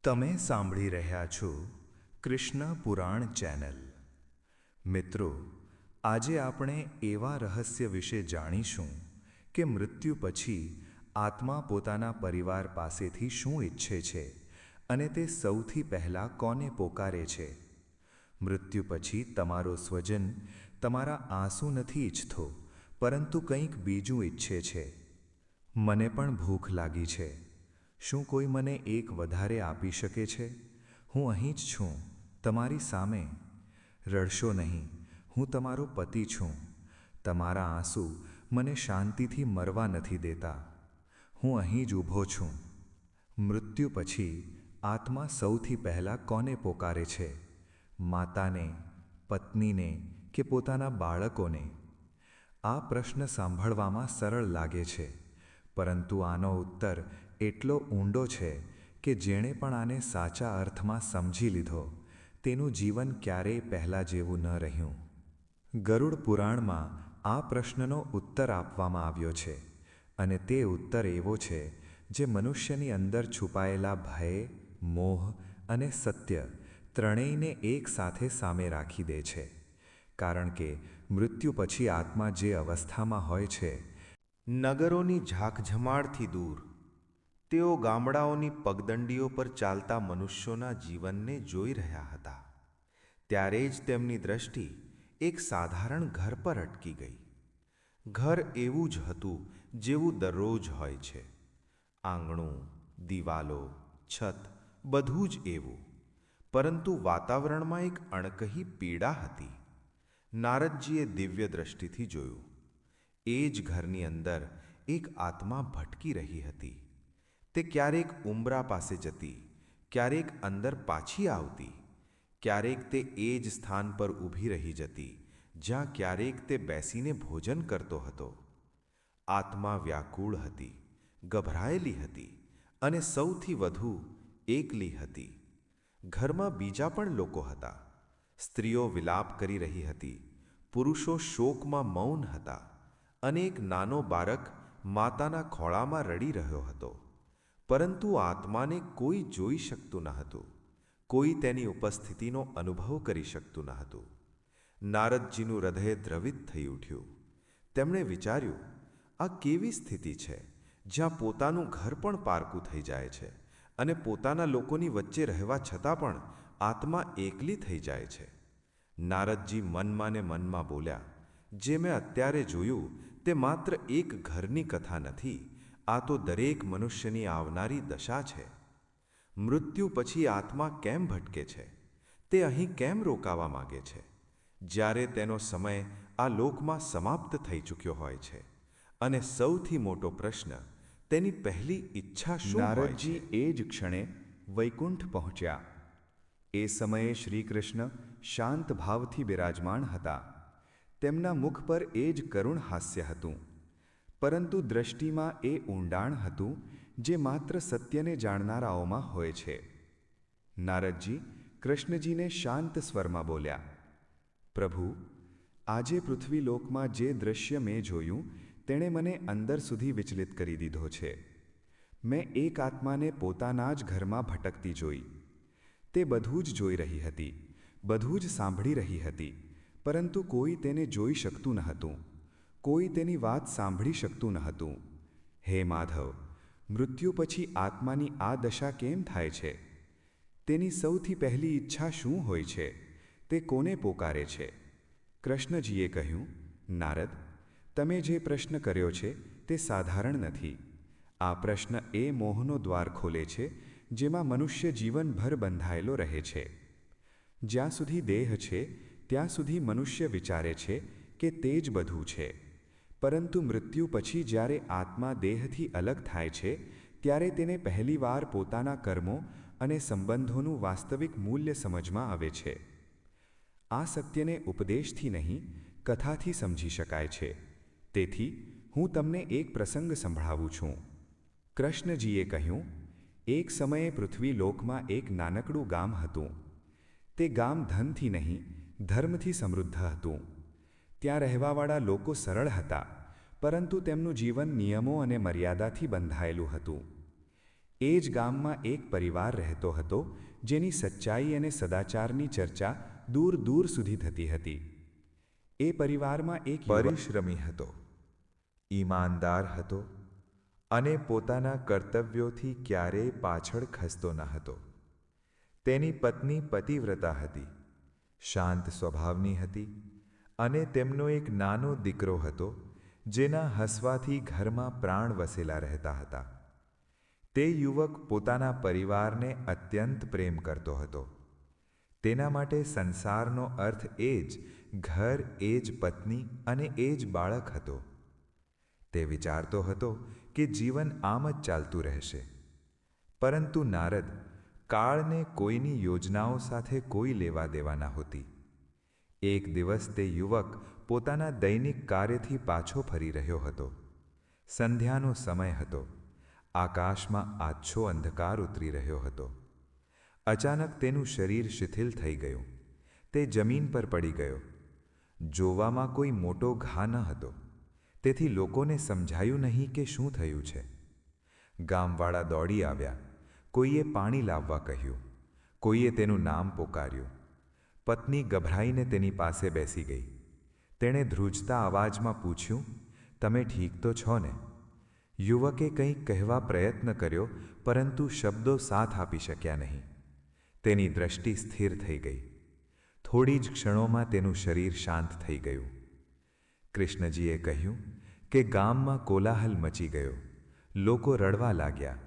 તમે સાંભળી રહ્યા છો કૃષ્ણ પુરાણ ચેનલ. મિત્રો, આજે આપણે એવા રહસ્ય વિશે જાણીશું કે મૃત્યુ પછી આત્મા પોતાના પરિવાર પાસેથી શું ઈચ્છે છે અને તે સૌથી પહેલાં કોને પોકારે છે. મૃત્યુ પછી તમારો સ્વજન તમારા આંસુ નથી ઈચ્છતો, પરંતુ કંઈક બીજું ઈચ્છે છે. મને પણ ભૂખ લાગી છે. શું કોઈ મને એક વધારે આપી શકે છે? હું અહીં જ છું, તમારી સામે. રડશો નહીં, હું તમારો પતિ છું. તમારા આંસુ મને શાંતિથી મરવા નથી દેતા. હું અહીં જ ઊભો છું. મૃત્યુ પછી આત્મા સૌથી પહેલાં કોને પોકારે છે? માતાને, પત્નીને કે પોતાના બાળકોને? આ પ્રશ્ન સાંભળવામાં સરળ લાગે છે, પરંતુ આનો ઉત્તર એટલો ઊંડો છે કે જેણે પણ આને સાચા અર્થમાં સમજી લીધો, તેનું જીવન ક્યારેય પહેલાં જેવું ન રહ્યું. ગરુડ પુરાણમાં આ પ્રશ્નનો ઉત્તર આપવામાં આવ્યો છે, અને તે ઉત્તર એવો છે જે મનુષ્યની અંદર છુપાયેલા ભય, મોહ અને સત્ય ત્રણેયને એકસાથે સામે રાખી દે છે. કારણ કે મૃત્યુ પછી આત્મા જે અવસ્થામાં હોય છે, નગરોની ઝાકઝમાળથી દૂર, તેઓ ગામડાઓની પગદંડીઓ પર ચાલતા મનુષ્યોના જીવનને જોઈ રહ્યા હતા. ત્યારે જ તેમની દ્રષ્ટિ એક સાધારણ ઘર પર અટકી ગઈ. ઘર એવું જ હતું જેવું દરરોજ હોય છે. આંગણું, દિવાલો, છત બધું જ એવું. પરંતુ વાતાવરણમાં એક અણકહી પીડા હતી. નારદજીએ દિવ્ય દ્રષ્ટિથી જોયું. એ જ ઘરની અંદર એક આત્મા ભટકી રહી હતી. તે ક્યારેક ઉંબરા પાસે જતી, ક્યારેક અંદર પાછી આવતી, ક્યારેક તે એ જ સ્થાન પર ઊભી રહી જતી જ્યાં ક્યારેક તે બેસીને ભોજન કરતો હતો. આત્મા વ્યાકુળ હતી, ગભરાયેલી હતી અને સૌથી વધુ એકલી હતી. ઘરમાં બીજા પણ લોકો હતા. સ્ત્રીઓ વિલાપ કરી રહી હતી, પુરુષો શોકમાં મૌન હતા, અને એક નાનો બાળક માતાના ખોળામાં રડી રહ્યો હતો. પરંતુ આત્માને કોઈ જોઈ શકતું ન હતું. કોઈ તેની ઉપસ્થિતિનો અનુભવ કરી શકતું ન હતું. નારદજીનું હૃદય દ્રવિત થઈ ઉઠ્યું. તેમણે વિચાર્યું, આ કેવી સ્થિતિ છે જ્યાં પોતાનું ઘર પણ પારકું થઈ જાય છે અને પોતાના લોકોની વચ્ચે રહેવા છતાં પણ આત્મા એકલી થઈ જાય છે. નારદજી મનમાં ને મનમાં બોલ્યા, જે મેં અત્યારે જોયું તે માત્ર એક ઘરની કથા નથી, આ તો દરેક મનુષ્યની આવનારી દશા છે. મૃત્યુ પછી આત્મા કેમ ભટકે છે? તે અહીં કેમ રોકાવા માગે છે, જ્યારે તેનો સમય આ લોકમાં સમાપ્ત થઈ ચૂક્યો હોય છે? અને સૌથી મોટો પ્રશ્ન, તેની પહેલી ઈચ્છા શું હોય છે? નારદજી એ જ ક્ષણે વૈકુંઠ પહોંચ્યા. એ સમયે શ્રીકૃષ્ણ શાંત ભાવથી બિરાજમાન હતા. તેમના મુખ પર એ જ કરુણ હાસ્ય હતું, પરંતુ દ્રષ્ટિમાં એ ઊંડાણ હતું જે માત્ર સત્યને જાણનારાઓમાં હોય છે. નારદજી કૃષ્ણજીને શાંત સ્વરમાં બોલ્યા, પ્રભુ, આજે પૃથ્વીલોકમાં જે દૃશ્ય મેં જોયું તેણે મને અંદર સુધી વિચલિત કરી દીધો છે. મેં એક આત્માને પોતાના જ ઘરમાં ભટકતી જોઈ. તે બધું જ જોઈ રહી હતી, બધું જ સાંભળી રહી હતી, પરંતુ કોઈ તેને જોઈ શકતું ન હતું, કોઈ તેની વાત સાંભળી શકતું ન હતું. હે માધવ, મૃત્યુ પછી આત્માની આ દશા કેમ થાય છે? તેની સૌથી પહેલી ઈચ્છા શું હોય છે? તે કોને પોકારે છે? કૃષ્ણજીએ કહ્યું, નારદ, તમે જે પ્રશ્ન કર્યો છે તે સાધારણ નથી. આ પ્રશ્ન એ મોહનો દ્વાર ખોલે છે જેમાં મનુષ્ય જીવનભર બંધાયેલો રહે છે. જ્યાં સુધી દેહ છે ત્યાં સુધી મનુષ્ય વિચારે છે કે તે જ બધું છે, પરંતુ મૃત્યુ પછી જ્યારે આત્મા દેહથી અલગ થાય છે ત્યારે તેને પહેલીવાર પોતાના કર્મો અને સંબંધોનું વાસ્તવિક મૂલ્ય સમજમાં આવે છે. આ સત્યને ઉપદેશથી નહીં, કથાથી સમજી શકાય છે. તેથી હું તમને એક પ્રસંગ સંભળાવું છું. કૃષ્ણજીએ કહ્યું, એક સમયે પૃથ્વીલોકમાં એક નાનકડું ગામ હતું. તે ગામ ધનથી નહીં, ધર્મથી સમૃદ્ધ હતું. ત્યાં રહેવાવાળા લોકો સરળ હતા, પરંતુ તેમનું જીવન નિયમો અને મર્યાદાથી બંધાયેલું હતું. એ જ ગામમાં એક પરિવાર રહેતો હતો જેની સચ્ચાઈ અને સદાચારની ચર્ચા દૂર દૂર સુધી થતી હતી. એ પરિવારમાં એક પરિશ્રમી હતો, ઈમાનદાર હતો અને પોતાના કર્તવ્યોથી ક્યારેય પાછળ ખસતો ન હતો. તેની પત્ની પતિવ્રતા હતી, શાંત સ્વભાવની હતી અને તેમનો એક નાનો દીકરો હતો જેના હસવાથી ઘરમાં પ્રાણ વસેલા રહેતા હતા. તે યુવક પોતાના પરિવારને અત્યંત પ્રેમ કરતો હતો. તેના માટે સંસારનો અર્થ એ જ ઘર, એ જ પત્ની અને એ જ બાળક હતો. તે વિચારતો હતો કે જીવન આમ જ ચાલતું રહેશે. પરંતુ નારદ, કાળને કોઈની યોજનાઓ સાથે કોઈ લેવા દેવા નહોતી. એક દિવસ તે યુવક પોતાના દૈનિક કાર્યથી પાછો ફરી રહ્યો હતો. સંધ્યાનો સમય હતો. આકાશમાં આછો અંધકાર ઉતરી રહ્યો હતો. અચાનક તેનું શરીર શિથિલ થઈ ગયું. તે જમીન પર પડી ગયો. જોવામાં કોઈ મોટો ઘા ન હતો, તેથી લોકોને સમજાયું નહીં કે શું થયું છે. ગામવાળા દોડી આવ્યા. કોઈએ પાણી લાવવા કહ્યું, કોઈએ તેનું નામ પોકાર્યું. પત્ની ગભરાઈને તેની પાસે બેસી ગઈ. તેણે ધ્રુજતા અવાજમાં પૂછ્યું, તમે ઠીક તો છો ને? યુવકે કંઈક કહેવા પ્રયત્ન કર્યો, પરંતુ શબ્દો સાથ આપી શક્યા નહીં. તેની દ્રષ્ટિ સ્થિર થઈ ગઈ. થોડી જ ક્ષણોમાં તેનું શરીર શાંત થઈ ગયું. કૃષ્ણજીએ કહ્યું કે ગામમાં કોલાહલ મચી ગયો. લોકો રડવા લાગ્યા.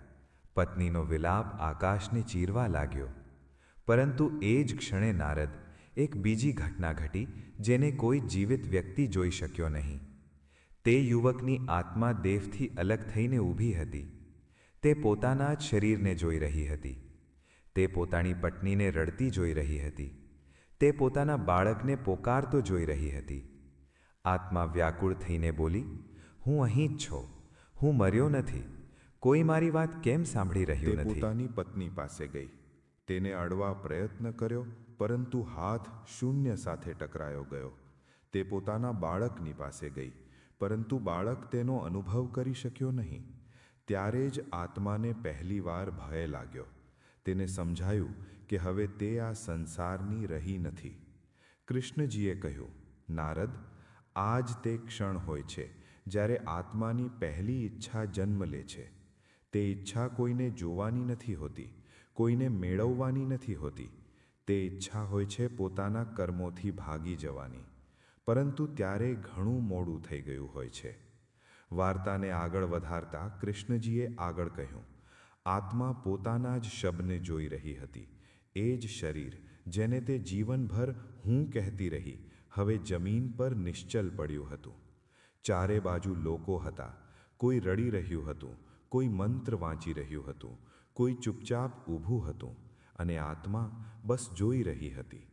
પત્નીનો વિલાપ આકાશને ચીરવા લાગ્યો. પરંતુ એ જ ક્ષણે નારદ, એક બીજી ઘટના ઘટી જેને કોઈ જીવિત વ્યક્તિ જોઈ શક્યો નહીં. તે યુવકની આત્મા દેહથી અલગ થઈને ઊભી હતી. તે પોતાના જ શરીરને જોઈ રહી હતી. તે પોતાની પત્નીને રડતી જોઈ રહી હતી. તે પોતાના બાળકને પોકારતો જોઈ રહી હતી. આત્મા વ્યાકુળ થઈને બોલી, હું અહીં જ છું, હું મર્યો નથી. કોઈ મારી વાત કેમ સાંભળી રહ્યું નથી? તે પોતાની પત્ની પાસે ગઈ. તેને અડવા પ્રયત્ન કર્યો, પરંતુ હાથ શૂન્ય સાથે ટકરાયો ગયો. તે પોતાના બાળકની પાસે ગઈ, પરંતુ બાળક તેનો અનુભવ કરી શક્યો નહીં. ત્યારે જ આત્માને પહેલીવાર ભય લાગ્યો. તેને સમજાયું કે હવે તે આ સંસારની રહી નથી. કૃષ્ણજીએ કહ્યું, નારદ, આ જ તે ક્ષણ હોય છે જ્યારે આત્માની પહેલી ઈચ્છા જન્મ લે છે. તે ઈચ્છા કોઈને જોવાની નથી હોતી, કોઈને મેળવવાની નથી હોતી. તે ઈચ્છા હોય છે પોતાના કર્મોથી ભાગી જવાની. પરંતુ ત્યારે ઘણું મોડું થઈ ગયું હોય છે. વાર્તાને આગળ વધારતા કૃષ્ણજીએ આગળ કહ્યું, આત્મા પોતાના જ શબને જોઈ રહી હતી. એ જ શરીર જેને તે જીવનભર હું કહેતી રહી, હવે જમીન પર નિશ્ચલ પડ્યું હતું. ચારે બાજુ લોકો હતા. કોઈ રડી રહ્યું હતું, કોઈ મંત્ર વાંચી રહ્યું હતું, કોઈ ચૂપચાપ ઊભું હતું, અને આત્મા બસ જોઈ રહી હતી.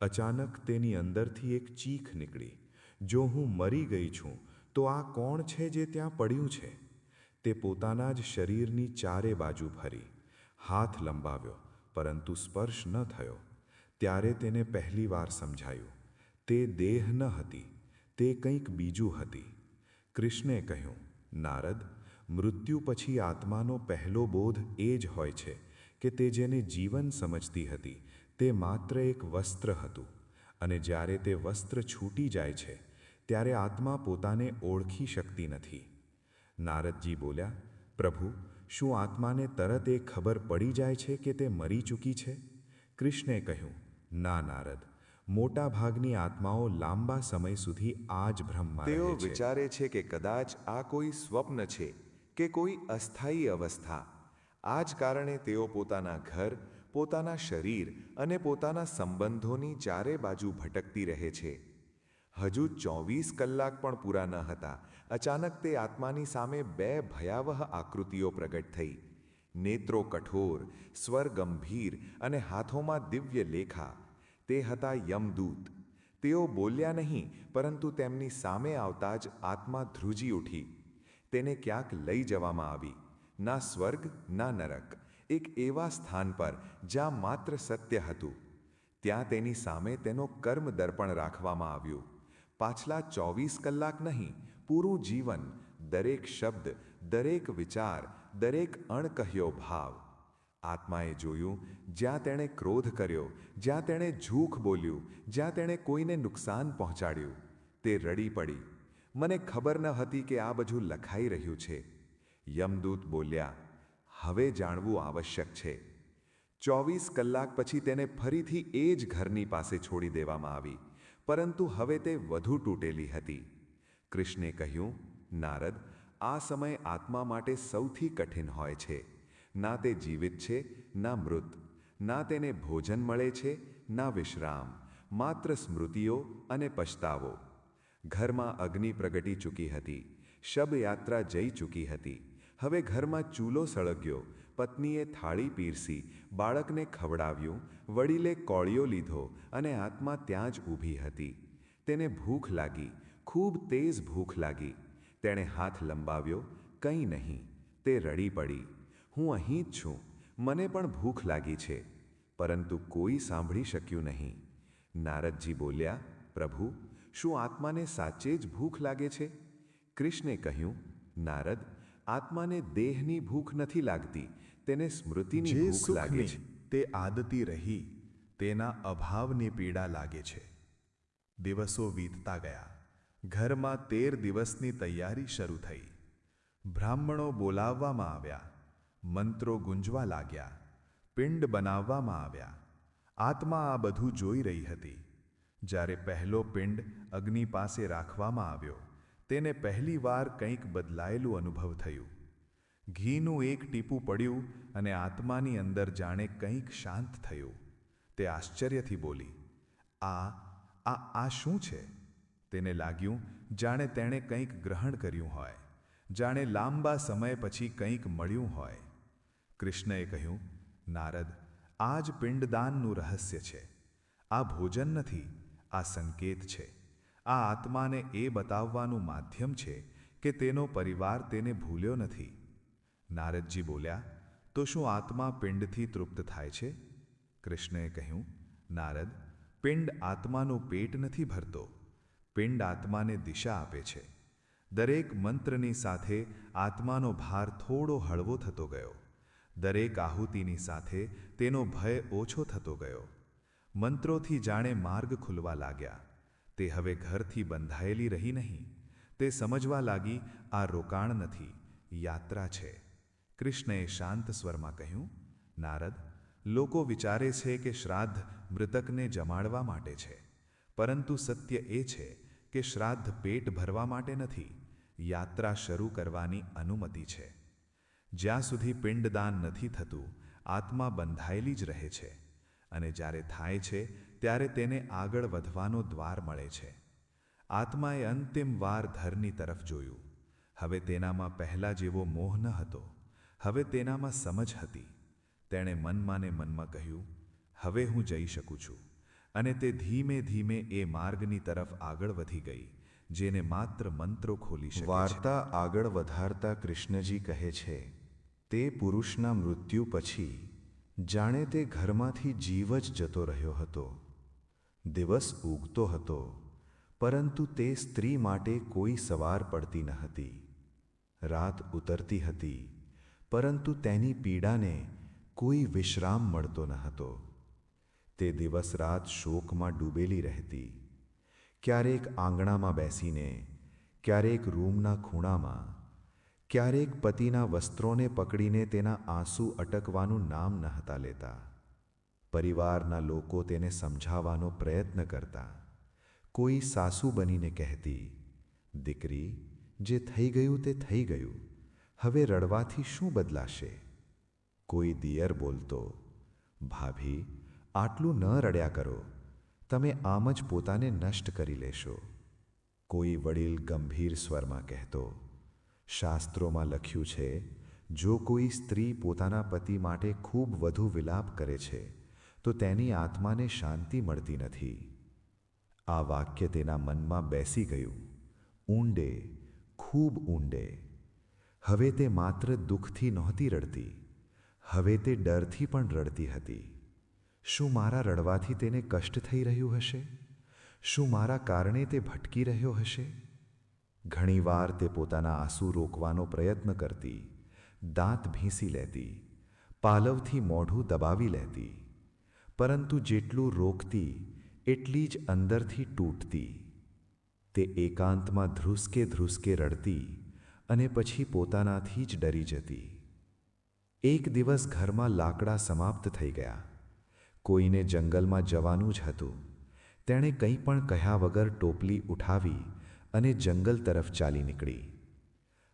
અચાનક તેની અંદરથી એક ચીખ નીકળી, જો હું મરી ગઈ છું તો આ કોણ છે જે ત્યાં પડ્યું છે? તે પોતાના જ શરીરની ચારે બાજુ ફરી. હાથ લંબાવ્યો, પરંતુ સ્પર્શ ન થયો. ત્યારે તેને પહેલીવાર સમજાયું, તે દેહ ન હતી, તે કંઈક બીજું હતી. કૃષ્ણે કહ્યું, નારદ, મૃત્યુ પછી આત્માનો પહેલો બોધ એ જ હોય છે કે તે જેને જીવન સમજતી હતી તે માત્ર એક વસ્ત્ર હતું, અને જ્યારે તે વસ્ત્ર છૂટી જાય છે ત્યારે આત્મા પોતાને ઓળખી શકતી નથી. નારદજી બોલ્યા, પ્રભુ, શું આત્માને તરત એ ખબર પડી જાય છે કે તે મરી ચૂકી છે? કૃષ્ણે કહ્યું, ના નારદ, મોટા ભાગની આત્માઓ લાંબા સમય સુધી આ જ ભ્રમમાં રહે છે. તેઓ વિચારે છે કે કદાચ આ કોઈ સ્વપ્ન છે કે કોઈ અસ્થાયી અવસ્થા. આ જ કારણે તેઓ પોતાના ઘર, પોતાના શરીર અને પોતાના સંબંધોની ચારે બાજુ ભટકતી રહે છે. હજુ 24 કલાક પણ પૂરા ન હતા, અચાનક તે આત્માની સામે બે ભયાવહ આકૃતિઓ પ્રગટ થઈ. નેત્રો કઠોર, સ્વર ગંભીર અને હાથોમાં દિવ્ય લેખા. તે હતા યમદૂત. તેઓ બોલ્યા નહીં, પરંતુ તેમની સામે આવતા જ આત્મા ધ્રુજી ઉઠી. તેને ક્યાંક લઈ જવામાં આવી, ના સ્વર્ગ ના નરક, એક એવા સ્થાન પર જ્યાં માત્ર સત્ય હતું. ત્યાં તેની સામે તેનો કર્મ દર્પણ રાખવામાં આવ્યું. પાછલા 24 કલાક નહીં, પૂરું જીવન, દરેક શબ્દ, દરેક વિચાર, દરેક અણકહ્યો ભાવ. આત્માએ જોયું જ્યાં તેણે ક્રોધ કર્યો, જ્યાં તેણે ઝૂઠ બોલ્યું, જ્યાં તેણે કોઈને નુકસાન પહોંચાડ્યું. તે રડી પડી. મને ખબર ન હતી કે આ બધું લખાઈ રહ્યું છે. યમદૂત બોલ્યા, હવે જાણવું આવશ્યક છે. 24 કલાક પછી તેને ફરીથી એ જ ઘરની પાસે છોડી દેવામાં આવી, પરંતુ હવે તે વધુ તૂટેલી હતી. કૃષ્ણે કહ્યું, નારદ, આ સમય આત્મા માટે સૌથી કઠિન હોય છે. ના તે જીવિત છે, ના મૃત. ના તેને ભોજન મળે છે, ના વિશ્રામ. માત્ર સ્મૃતિઓ અને પછતાવો. ઘરમાં અગ્નિ પ્રગટી ચૂકી હતી. શબયાત્રા જઈ ચૂકી હતી. હવે ઘરમાં ચૂલો સળગ્યો. પત્નીએ થાળી પીરસી, બાળકને ખવડાવ્યું, વડીલે કોળિયો લીધો અને આત્મા ત્યાં જ ઊભી હતી. તેને ભૂખ લાગી, ખૂબ તેજ ભૂખ લાગી. તેણે હાથ લંબાવ્યો, કંઈ નહીં. તે રડી પડી, હું અહીં જ છું, મને પણ ભૂખ લાગી છે. પરંતુ કોઈ સાંભળી શક્યું નહીં. નારદજી બોલ્યા, પ્રભુ, શું આત્માને સાચે જ ભૂખ લાગે છે? કૃષ્ણે કહ્યું, નારદ, આત્માને દેહની ભૂખ નથી લાગતી, તેને સ્મૃતિની જે ભૂખ લાગે છે. સુખની તે આદતી રહી તેના અભાવની પીડા લાગે છે. દિવસો વીતતા ગયા. ઘરમાં 13 દિવસની તૈયારી શરૂ થઈ. બ્રાહ્મણો બોલાવવામાં આવ્યા. મંત્રો ગુંજવા લાગ્યા. પિંડ બનાવવામાં આવ્યા. આત્મા આ બધું જોઈ રહી હતી. જ્યારે પહેલો પિંડ અગ્નિ પાસે રાખવામાં આવ્યો, તેને પહેલીવાર કંઈક બદલાયેલું અનુભવ થયું. ઘીનું એક ટીપું પડ્યું અને આત્માની અંદર જાણે કંઈક શાંત થયું. તે આશ્ચર્યથી બોલી, આ શું છે? તેને લાગ્યું જાણે તેણે કંઈક ગ્રહણ કર્યું હોય, જાણે લાંબા સમય પછી કંઈક મળ્યું હોય. કૃષ્ણએ કહ્યું, નારદ, આ જ પિંડદાનનું રહસ્ય છે. આ ભોજન નથી, આ સંકેત છે. આ આત્માને એ બતાવવાનું માધ્યમ છે કે તેનો પરિવાર તેને ભૂલ્યો નથી. નારદજી બોલ્યા, તો શું આત્મા પિંડથી તૃપ્ત થાય છે? કૃષ્ણએ કહ્યું, નારદ, પિંડ આત્માનું પેટ નથી ભરતો. પિંડ આત્માને દિશા આપે છે. દરેક મંત્રની સાથે આત્માનો ભાર થોડો હળવો થતો ગયો. દરેક આહુતિની સાથે તેનો ભય ઓછો થતો ગયો. મંત્રોથી જાણે માર્ગ ખુલવા લાગ્યા. તે હવે ઘરથી બંધાયેલી રહી નહીં. તે સમજવા લાગી, આ રોકાણ નથી, યાત્રા છે. કૃષ્ણએ શાંત સ્વરમાં કહ્યું, નારદ, લોકો વિચારે છે કે શ્રાદ્ધ મૃતકને જમાડવા માટે છે, પરંતુ સત્ય એ છે કે શ્રાદ્ધ પેટ ભરવા માટે નથી, યાત્રા શરૂ કરવાની અનુમતિ છે. જ્યાં સુધી પિંડદાન નથી થતું, આત્મા બંધાયેલી જ રહે છે, અને જ્યારે થાય છે ત્યારે તેને આગળ વધવાનો દ્વાર મળે છે. આત્માએ અંતિમ વાર ધરની તરફ જોયું. હવે તેનામાં પહેલા જેવો મોહ ન હતો. હવે તેનામાં સમજ હતી. તેણે મનમાં ને મનમાં કહ્યું, હવે હું જઈ શકું છું. અને તે ધીમે ધીમે એ માર્ગની તરફ આગળ વધી ગઈ, જેને માત્ર મંત્રો ખોલી શકે છે. વાર્તા આગળ વધારતા કૃષ્ણજી કહે છે, તે પુરુષના મૃત્યુ પછી જાણે તે ઘરમાંથી જીવ જ જતો રહ્યો હતો. દિવસ ઉગતો હતો, પરંતુ તે સ્ત્રી માટે કોઈ સવાર પડતી ન હતી. રાત ઉતરતી હતી, પરંતુ તેની પીડાને કોઈ વિશ્રામ મળતો ન હતો. તે દિવસ રાત શોકમાં ડૂબેલી રહેતી. ક્યારેક આંગણામાં બેસીને, ક્યારેક રૂમના ખૂણામાં, ક્યારેક પતિના વસ્ત્રોને પકડીને તેના આંસુ અટકવાનું નામ ન હતા લેતા. પરિવારના લોકો તેને સમજાવવાનો પ્રયત્ન કરતા. કોઈ સાસુ બનીને કહેતી, દીકરી, જે થઈ ગયું તે થઈ ગયું, હવે રડવાથી શું બદલાશે? કોઈ દિયર બોલતો, ભાભી, આટલું ન રડ્યા કરો, તમે આમ જ પોતાને નષ્ટ કરી લેશો. કોઈ વડીલ ગંભીર સ્વરમાં કહેતો, શાસ્ત્રોમાં લખ્યું છે, જો કોઈ સ્ત્રી પોતાના પતિ માટે ખૂબ વધુ વિલાપ કરે છે તો તેની આત્માને શાંતિ મળતી નથી. આ વાક્ય તેના મનમાં બેસી ગયું, ઊંડે, ખૂબ ઊંડે. હવે તે માત્ર દુઃખથી નહોતી રડતી, હવે તે ડરથી પણ રડતી હતી. શું મારા રડવાથી તેને કષ્ટ થઈ રહ્યું હશે? શું મારા કારણે તે ભટકી રહ્યો હશે? ઘણીવાર તે પોતાના આંસુ રોકવાનો પ્રયત્ન કરતી. દાંત ભીંસી લેતી, પાલવથી મોઢું દબાવી લેતી, પરંતુ જેટલું રોકતી એટલી જ અંદરથી તૂટતી. તે એકાંતમાં ધ્રુસકે રડતી અને પછી પોતાનાથી જ ડરી જતી. એક દિવસ ઘરમાં લાકડા સમાપ્ત થઈ ગયા. કોઈને જંગલમાં જવાનું જ હતું. તેણે કંઈ પણ કહ્યા વગર ટોપલી ઉઠાવી અને જંગલ તરફ ચાલી નીકળી.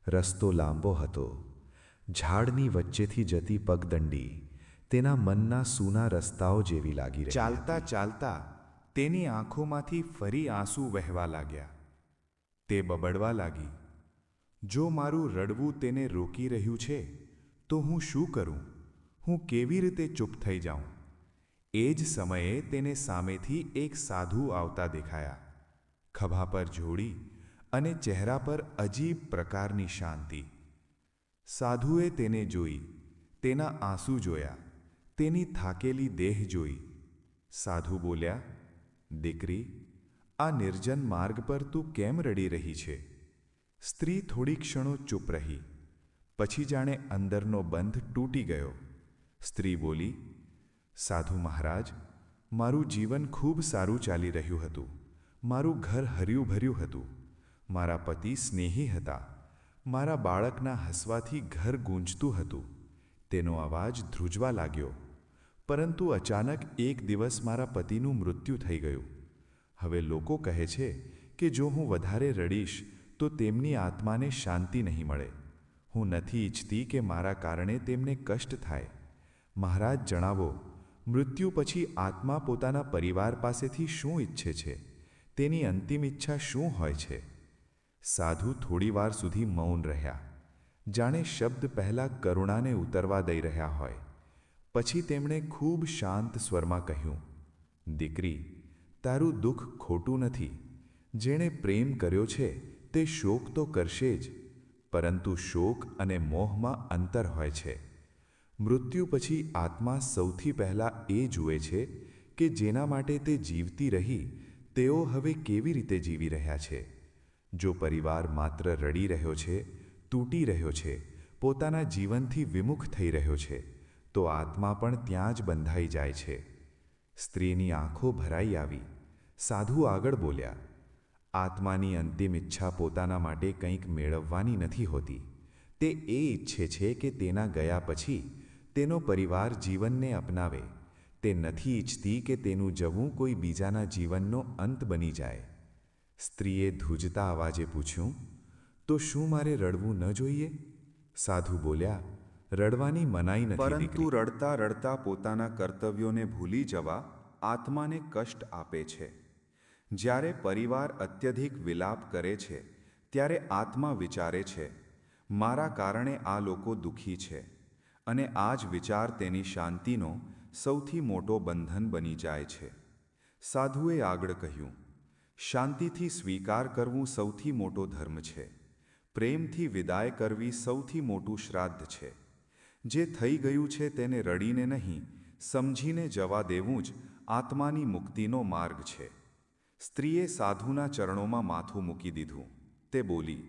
રસ્તો લાંબો હતો. ઝાડની વચ્ચેથી જતી પગદંડી તેના મનના સૂના રસ્તાઓ જેવી લાગી રહી. ચાલતા ચાલતા તેની આંખોમાંથી ફરી આંસુ વહેવા લાગ્યા. તે બબડવા લાગી, જો મારું રડવું તેને રોકી રહ્યું છે તો હું શું કરું? હું કેવી રીતે ચૂપ થઈ જાઉં? એ જ સમયે તેને સામેથી એક સાધુ આવતા દેખાયા. ખભા પર જોડી અને ચહેરા પર અજીબ પ્રકારની શાંતિ. સાધુએ તેને જોઈ, તેના આંસુ જોયા, તેની થાકેલી દેહ જોઈ. સાધુ બોલ્યા, દીકરી, આ નિર્જન માર્ગ પર તું કેમ રડી રહી છે? સ્ત્રી થોડી ક્ષણો ચૂપ રહી. પછી જાણે અંદરનો બંધ તૂટી ગયો. સ્ત્રી બોલી, સાધુ મહારાજ, મારું જીવન ખૂબ સારું ચાલી રહ્યું હતું. મારું ઘર હર્યું ભર્યું હતું. મારા પતિ સ્નેહી હતા. મારા બાળકના હસવાથી ઘર ગૂંજતું હતું. તેનો અવાજ ધ્રુજવા લાગ્યો. પરંતુ અચાનક એક દિવસ મારા પતિનું મૃત્યુ થઈ ગયું. હવે લોકો કહે છે કે જો હું વધારે રડીશ તો તેમની આત્માને શાંતિ નહીં મળે. હું નથી ઈચ્છતી કે મારા કારણે તેમને કષ્ટ થાય. મહારાજ, જણાવો, મૃત્યુ પછી આત્મા પોતાના પરિવાર પાસેથી શું ઈચ્છે છે? તેની અંતિમ ઈચ્છા શું હોય છે? સાધુ થોડીવાર સુધી મૌન રહ્યા, જાણે શબ્દ પહેલાં કરુણાને ઉતરવા દઈ રહ્યા હોય. પછી તેમણે ખૂબ શાંત સ્વરમાં કહ્યું, દીકરી, તારું દુઃખ ખોટું નથી. જેણે પ્રેમ કર્યો છે તે શોક તો કરશે જ, પરંતુ શોક અને મોહમાં અંતર હોય છે. મૃત્યુ પછી આત્મા સૌથી પહેલાં એ જુએ છે કે જેના માટે તે જીવતી રહી તેઓ હવે કેવી રીતે જીવી રહ્યા છે. જો પરિવાર માત્ર રડી રહ્યો છે, તૂટી રહ્યો છે, પોતાના જીવનથી વિમુખ થઈ રહ્યો છે, તો આત્મા પણ ત્યાં જ બંધાઈ જાય છે. સ્ત્રીની આંખો ભરાઈ આવી. સાધુ આગળ બોલ્યા, આત્માની અંતિમ ઈચ્છા પોતાના માટે કંઈક મેળવવાની નથી હોતી. તે એ ઈચ્છે છે કે તેના ગયા પછી તેનો પરિવાર જીવનને અપનાવે. તે નથી ઈચ્છતી કે તેનું જવું કોઈ બીજાના જીવનનો અંત બની જાય. સ્ત્રીએ ધ્રુજતા અવાજે પૂછ્યું, તો શું મારે રડવું ન જોઈએ? સાધુ બોલ્યા, રડવાની મનાઈ નથી, પરંતુ રડતા રડતા પોતાના કર્તવ્યોને ભૂલી જવા આત્માને કષ્ટ આપે છે. જ્યારે પરિવાર અત્યધિક વિલાપ કરે છે ત્યારે આત્મા વિચારે છે, મારા કારણે આ લોકો દુઃખી છે, અને આ જ વિચાર તેની શાંતિનો સૌથી મોટો બંધન બની જાય છે. સાધુએ આગળ કહ્યું, શાંતિથી સ્વીકાર કરવું સૌથી મોટો ધર્મ છે. પ્રેમથી વિદાય કરવી સૌથી મોટું શ્રાદ્ધ છે. જે થઈ ગયું છે તેને રડીને નહીં, સમજીને જવા દેવું જ આત્માની મુક્તિનો માર્ગ છે. સ્ત્રીએ સાધુના ચરણોમાં માથું મૂકી દીધું. તે બોલી,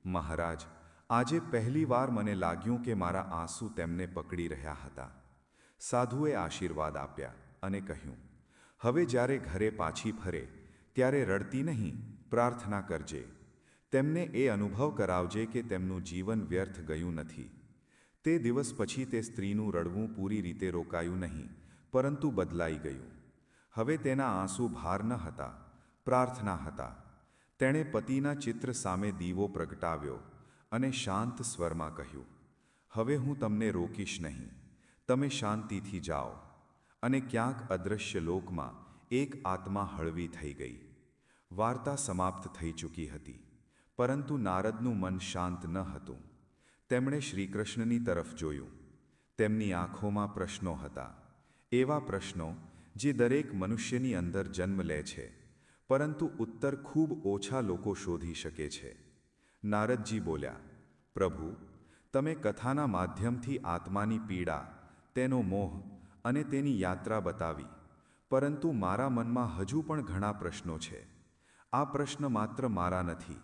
મહારાજ, આજે પહેલીવાર મને લાગ્યું કે મારા આંસુ તેમને પકડી રહ્યા હતા. સાધુએ આશીર્વાદ આપ્યા અને કહ્યું, હવે જ્યારે ઘરે પાછી ફરે ત્યારે રડતી નહીં, પ્રાર્થના કરજે. તેમને એ અનુભવ કરાવજે કે તેમનું જીવન વ્યર્થ ગયું નથી. તે દિવસ પછી તે સ્ત્રીનું રડવું પૂરી રીતે રોકાયું નહીં, પરંતુ બદલાઈ ગયું. હવે તેના આંસુ ભાર ન હતા, પ્રાર્થના હતા. તેણે પતિના ચિત્ર સામે દીવો પ્રગટાવ્યો અને શાંત સ્વરમાં કહ્યું, હવે હું તમને રોકીશ નહીં. તમે શાંતિથી જાઓ. અને ક્યાંક અદૃશ્ય લોકમાં એક આત્મા હળવી થઈ ગઈ. વાર્તા સમાપ્ત થઈ ચૂકી હતી, પરંતુ નારદનું મન શાંત ન હતું. તેમણે શ્રીકૃષ્ણની તરફ જોયું. તેમની આંખોમાં પ્રશ્નો હતા, એવા પ્રશ્નો જે દરેક મનુષ્યની અંદર જન્મ લે છે, પરંતુ ઉત્તર ખૂબ ઓછા લોકો શોધી શકે છે. નારદજી બોલ્યા, પ્રભુ, તમે કથાના માધ્યમથી આત્માની પીડા, તેનો મોહ અને તેની યાત્રા બતાવી, પરંતુ મારા મનમાં હજુ પણ ઘણા પ્રશ્નો છે. આ પ્રશ્ન માત્ર મારા નથી,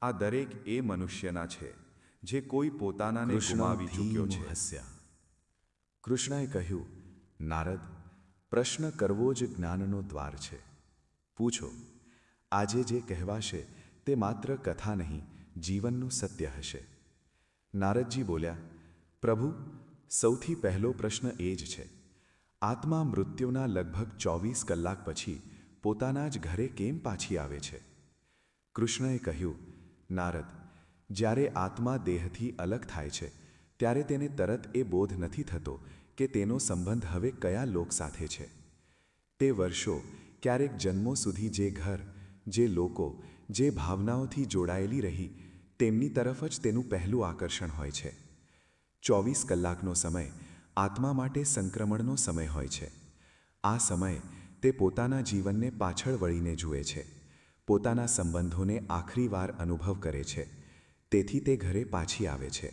આ દરેક એ મનુષ્યના છે જે કોઈ પોતાનાને ગુમાવી ચૂક્યો છે. હસ્યા. કૃષ્ણએ કહ્યું, નારદ, પ્રશ્ન કરવો જ જ્ઞાનનો દ્વાર છે. પૂછો. આજે જે કહેવાશે તે માત્ર કથા નહીં, જીવનનું સત્ય હશે. નારદજી બોલ્યા, પ્રભુ, સૌથી પહેલો પ્રશ્ન એ જ છે. આત્મા મૃત્યુના લગભગ 24 કલાક પછી પોતાના જ ઘરે કેમ પાછી આવે છે? કૃષ્ણએ કહ્યું, નારદ, જ્યારે આત્મા દેહથી અલગ થાય છે ત્યારે તેને તરત એ બોધ નથી થતો કે તેનો સંબંધ હવે કયા લોક સાથે છે. તે વર્ષો, ક્યારેક જન્મો સુધી જે ઘર, જે લોકો, જે ભાવનાઓથી જોડાયેલી રહી તેમની તરફ જ તેનું પહેલું આકર્ષણ હોય છે. 24 કલાકનો સમય આત્મા માટે સંક્રમણનો સમય હોય છે. આ સમય તે પોતાના જીવનને પાછળ વળીને જુએ છે, પોતાના સંબંધોને આખરી વાર અનુભવ કરે છે. તેથી તે ઘરે પાછી આવે છે,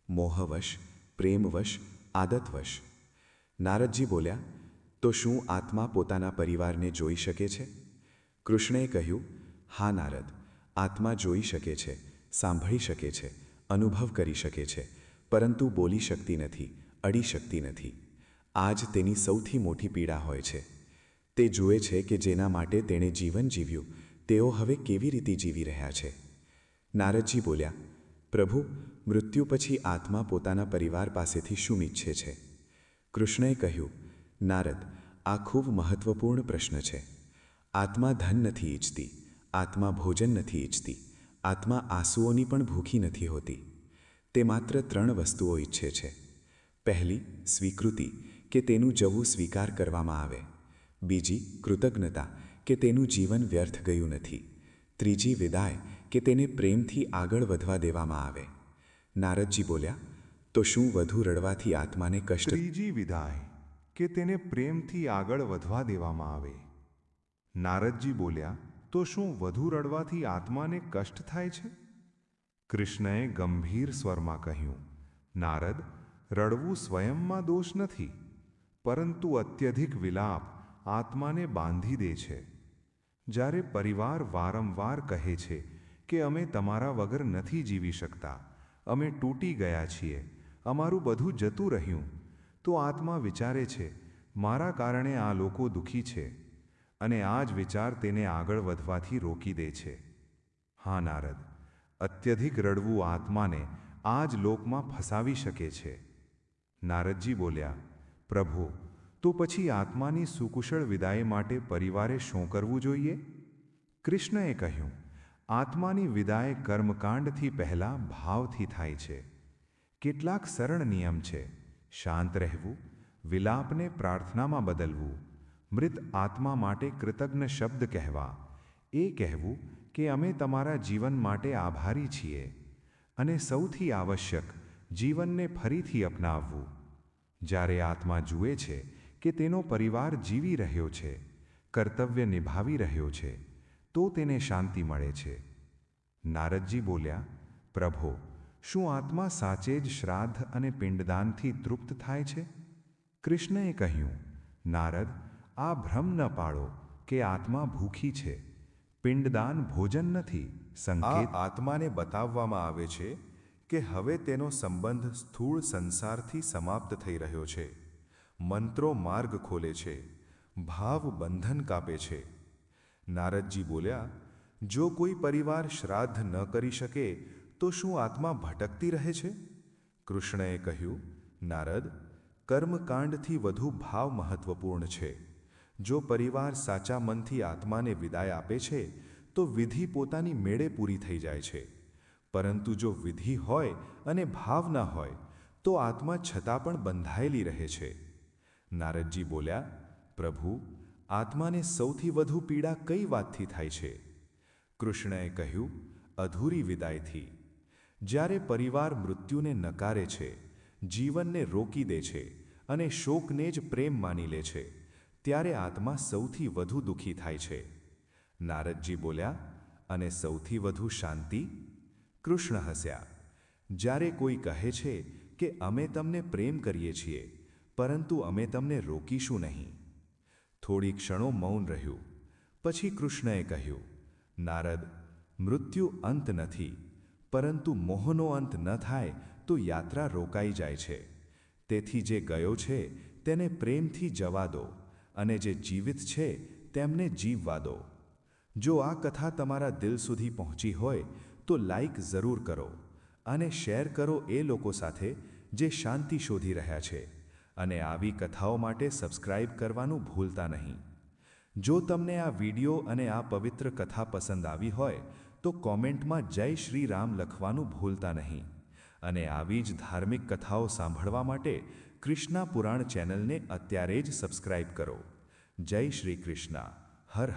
મોહવશ, પ્રેમવશ, આદતવશ. નારદજી બોલ્યા, તો શું આત્મા પોતાના પરિવારને જોઈ શકે છે? કૃષ્ણએ કહ્યું, હા નારદ, આત્મા જોઈ શકે છે, સાંભળી શકે છે, અનુભવ કરી શકે છે, પરંતુ બોલી શકતી નથી, અડી શકતી નથી. આ જ તેની સૌથી મોટી પીડા હોય છે. તે જુએ છે કે જેના માટે તેણે જીવન જીવ્યું તેઓ હવે કેવી રીતે જીવી રહ્યા છે. નારદજી બોલ્યા, પ્રભુ, મૃત્યુ પછી આત્મા પોતાના પરિવાર પાસેથી શું ઈચ્છે છે? કૃષ્ણએ કહ્યું, નારદ, આ ખૂબ મહત્વપૂર્ણ પ્રશ્ન છે. આત્મા ધન નથી ઈચ્છતી, આત્મા ભોજન નથી ઈચ્છતી, આત્મા આંસુઓની પણ ભૂખી નથી હોતી. તે માત્ર 3 વસ્તુઓ ઈચ્છે છે. પહેલી, સ્વીકૃતિ, કે તેનું જવું સ્વીકાર કરવામાં આવે. બીજી, કૃતજ્ઞતા, કે તેનું જીવન વ્યર્થ ગયું નથી. ત્રીજી, વિદાય, કે તેને પ્રેમથી આગળ વધવા દેવામાં આવે. નારદજી બોલ્યા, તો શું વધુ રડવાથી આત્માને કષ્ટ? ત્રીજી વિદાય, કે તેને પ્રેમથી આગળ વધવા દેવામાં આવે. નારદજી બોલ્યા, તો શું વધુ રડવાથી આત્માને કષ્ટ થાય છે? કૃષ્ણએ ગંભીર સ્વરમાં કહ્યું, નારદ, રડવું સ્વયંમાં દોષ નથી, પરંતુ અત્યધિક વિલાપ આત્માને બાંધી દે છે. જ્યારે પરિવાર વારંવાર કહે છે કે અમે તમારા વગર નથી જીવી શકતા, અમે તૂટી ગયા છીએ, અમારું બધું જતું રહ્યું, તો આત્મા વિચારે છે, મારા કારણે આ લોકો દુઃખી છે, અને આ જ વિચાર તેને આગળ વધવાથી રોકી દે છે. હા નારદ, અત્યધિક રડવું આત્માને આ જ લોકમાં ફસાવી શકે છે. નારદજી બોલ્યા, પ્રભુ, તો પછી આત્માની સુકુશળ વિદાય માટે પરિવારે શું કરવું જોઈએ? કૃષ્ણએ કહ્યું, આત્માની વિદાય કર્મકાંડથી પહેલાં ભાવથી થાય છે. કેટલાક સરળ નિયમ છે. શાંત રહેવું, વિલાપને પ્રાર્થનામાં બદલવું, મૃત આત્મા માટે કૃતજ્ઞ શબ્દ કહેવા, એ કહેવું કે અમે તમારા જીવન માટે આભારી છીએ, અને સૌથી આવશ્યક, જીવનને ફરીથી અપનાવવું. જ્યારે આત્મા જુએ છે કે તેનો પરિવાર જીવી રહ્યો છે, કર્તવ્ય નિભાવી રહ્યો છે, તો તેને શાંતિ મળે છે. નારદજી બોલ્યા, પ્રભો, શું આત્મા સાચે જ શ્રાદ્ધ અને પિંડદાનથી તૃપ્ત થાય છે? કૃષ્ણએ કહ્યું, નારદ, આ ભ્રમ ન પાડો કે આત્મા ભૂખી છે. પિંડદાન ભોજન નથી, સંકેત. આ આત્માને બતાવવામાં આવે છે કે હવે તેનો સંબંધ સ્થૂળ સંસારથી સમાપ્ત થઈ રહ્યો છે. મંત્રો માર્ગ ખોલે છે, ભાવ બંધન કાપે છે. નારદજી બોલ્યા, જો કોઈ પરિવાર શ્રાદ્ધ ન કરી શકે તો શું આત્મા ભટકતી રહે છે? કૃષ્ણએ કહ્યું, નારદ, કર્મકાંડથી વધુ ભાવ મહત્વપૂર્ણ છે. જો પરિવાર સાચા મનથી આત્માને વિદાય આપે છે તો વિધિ પોતાની મેળે પૂરી થઈ જાય છે. પરંતુ જો વિધિ હોય અને ભાવ ન હોય તો આત્મા છતાં પણ બંધાયેલી રહે છે. નારદજી બોલ્યા, પ્રભુ, આત્માને સૌથી વધુ પીડા કઈ વાતથી થાય છે? કૃષ્ણએ કહ્યું, અધૂરી વિદાયથી. જ્યારે પરિવાર મૃત્યુને નકારે છે, જીવનને રોકી દે છે અને શોકને જ પ્રેમ માની લે છે, ત્યારે આત્મા સૌથી વધુ દુઃખી થાય છે. નારદજી બોલ્યા, અને સૌથી વધુ શાંતિ? કૃષ્ણ હસ્યા. જ્યારે કોઈ કહે છે કે અમે તમને પ્રેમ કરીએ છીએ, પરંતુ અમે તમને રોકીશું નહીં. થોડી ક્ષણો મૌન રહ્યું. પછી કૃષ્ણએ કહ્યું, નારદ, મૃત્યુ અંત નથી, પરંતુ મોહનો અંત ન થાય તો યાત્રા રોકાઈ જાય છે. તેથી જે ગયો છે તેને પ્રેમથી જવા દો અને જે જીવિત છે તેમને જીવવા દો. જો આ કથા તમારા દિલ સુધી પહોંચી હોય તો લાઈક જરૂર કરો અને શેર કરો એ લોકો સાથે જે શાંતિ શોધી રહ્યા છે, અને આવી કથાઓ માટે સબસ્ક્રાઇબ કરવાનું ભૂલતા નહીં. જો તમને આ વિડિયો અને આ પવિત્ર કથા પસંદ આવી હોય તો કોમેન્ટમાં જય શ્રી રામ લખવાનું ભૂલતા નહીં. અને આવી જ ધાર્મિક કથાઓ સાંભળવા માટે કૃષ્ણા પુરાણ ચેનલને અત્યારે જ સબસ્ક્રાઇબ કરો. જય શ્રી કૃષ્ણ. હર